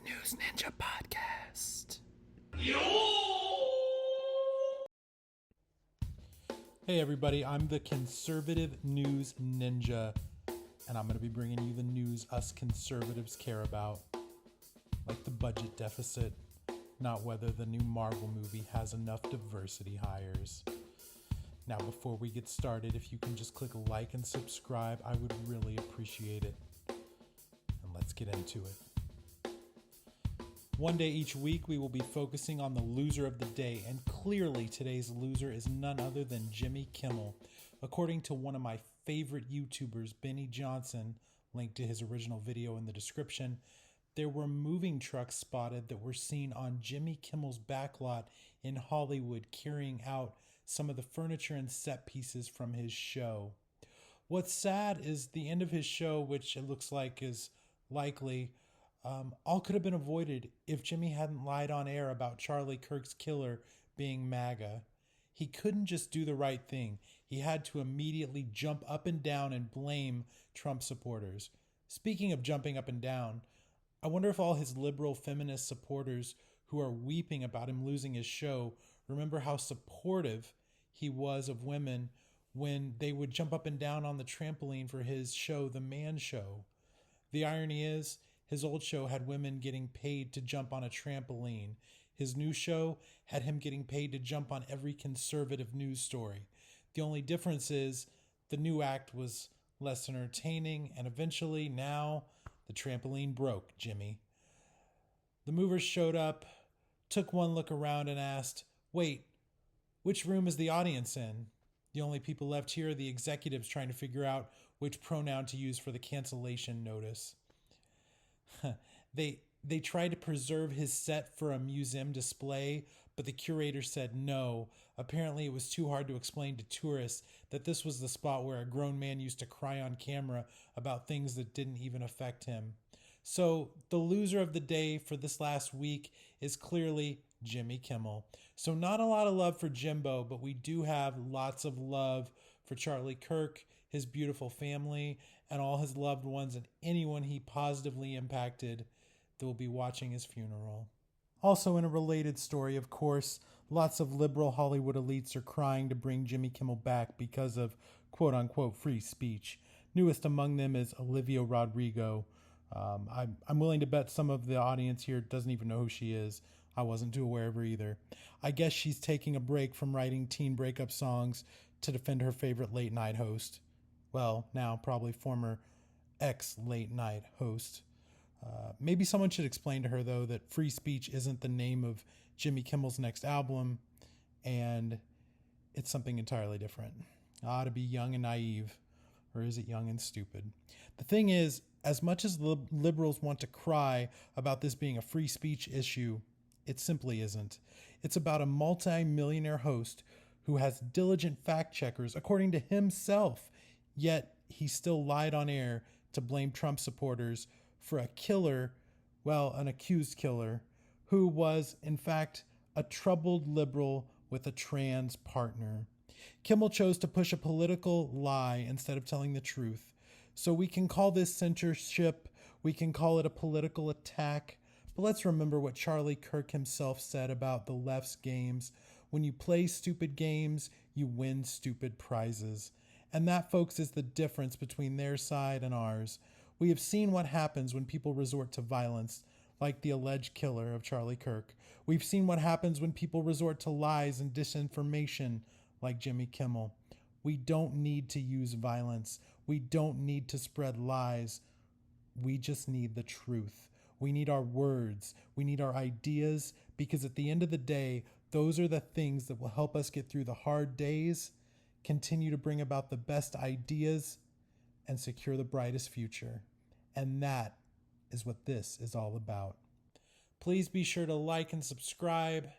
News Ninja Podcast. Hey everybody, I'm the Conservative News Ninja, and I'm going to be bringing you the news us conservatives care about, like the budget deficit, not whether the new Marvel movie has enough diversity hires. Now, before we get started, if you can just click like and subscribe, I would really appreciate it. And let's get into it. One day each week, we will be focusing on the loser of the day, and clearly today's loser is none other than Jimmy Kimmel. According to one of my favorite YouTubers, Benny Johnson, linked to his original video in the description, there were moving trucks spotted that were seen on Jimmy Kimmel's backlot in Hollywood carrying out some of the furniture and set pieces from his show. What's sad is the end of his show, which it looks like is likely, all could have been avoided if Jimmy hadn't lied on air about Charlie Kirk's killer being MAGA. He couldn't just do the right thing. He had to immediately jump up and down and blame Trump supporters. Speaking of jumping up and down, I wonder if all his liberal feminist supporters who are weeping about him losing his show remember how supportive he was of women when they would jump up and down on the trampoline for his show, The Man Show. The irony is, his old show had women getting paid to jump on a trampoline. His new show had him getting paid to jump on every conservative news story. The only difference is the new act was less entertaining, and eventually now the trampoline broke Jimmy. The movers showed up, took one look around and asked, "Wait, which room is the audience in?" The only people left here are the executives trying to figure out which pronoun to use for the cancellation notice. They tried to preserve his set for a museum display, but the curator said no. Apparently it was too hard to explain to tourists that this was the spot where a grown man used to cry on camera about things that didn't even affect him. So the loser of the day for this last week is clearly Jimmy Kimmel. So not a lot of love for Jimbo, but we do have lots of love for Charlie Kirk, his beautiful family, and all his loved ones, and anyone he positively impacted that will be watching his funeral. Also in a related story, of course, lots of liberal Hollywood elites are crying to bring Jimmy Kimmel back because of quote-unquote free speech. Newest among them is Oliva Rodrigo. I'm willing to bet some of the audience here doesn't even know who she is. I wasn't too aware of her either. I guess she's taking a break from writing teen breakup songs to defend her favorite late night host. Well, now probably former ex-late night host. Maybe someone should explain to her, though, that Free Speech isn't the name of Jimmy Kimmel's next album, and it's something entirely different. To be young and naive, or is it young and stupid? The thing is, as much as liberals want to cry about this being a free speech issue, it simply isn't. It's about a multi-millionaire host who has diligent fact-checkers, according to himself, yet he still lied on air to blame Trump supporters for a killer, well, an accused killer, who was, in fact, a troubled liberal with a trans partner. Kimmel chose to push a political lie instead of telling the truth. So we can call this censorship, we can call it a political attack, but let's remember what Charlie Kirk himself said about the left's games. When you play stupid games, you win stupid prizes. And that, folks, is the difference between their side and ours. We have seen what happens when people resort to violence, like the alleged killer of Charlie Kirk. We've seen what happens when people resort to lies and disinformation, like Jimmy Kimmel. We don't need to use violence. We don't need to spread lies. We just need the truth. We need our words. We need our ideas, because at the end of the day, those are the things that will help us get through the hard days, continue to bring about the best ideas, and secure the brightest future. And that is what this is all about. Please be sure to like and subscribe,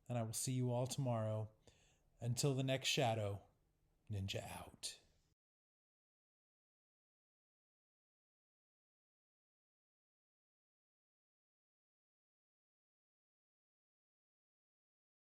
and I will see you all tomorrow. Until the next shadow, Ninja out.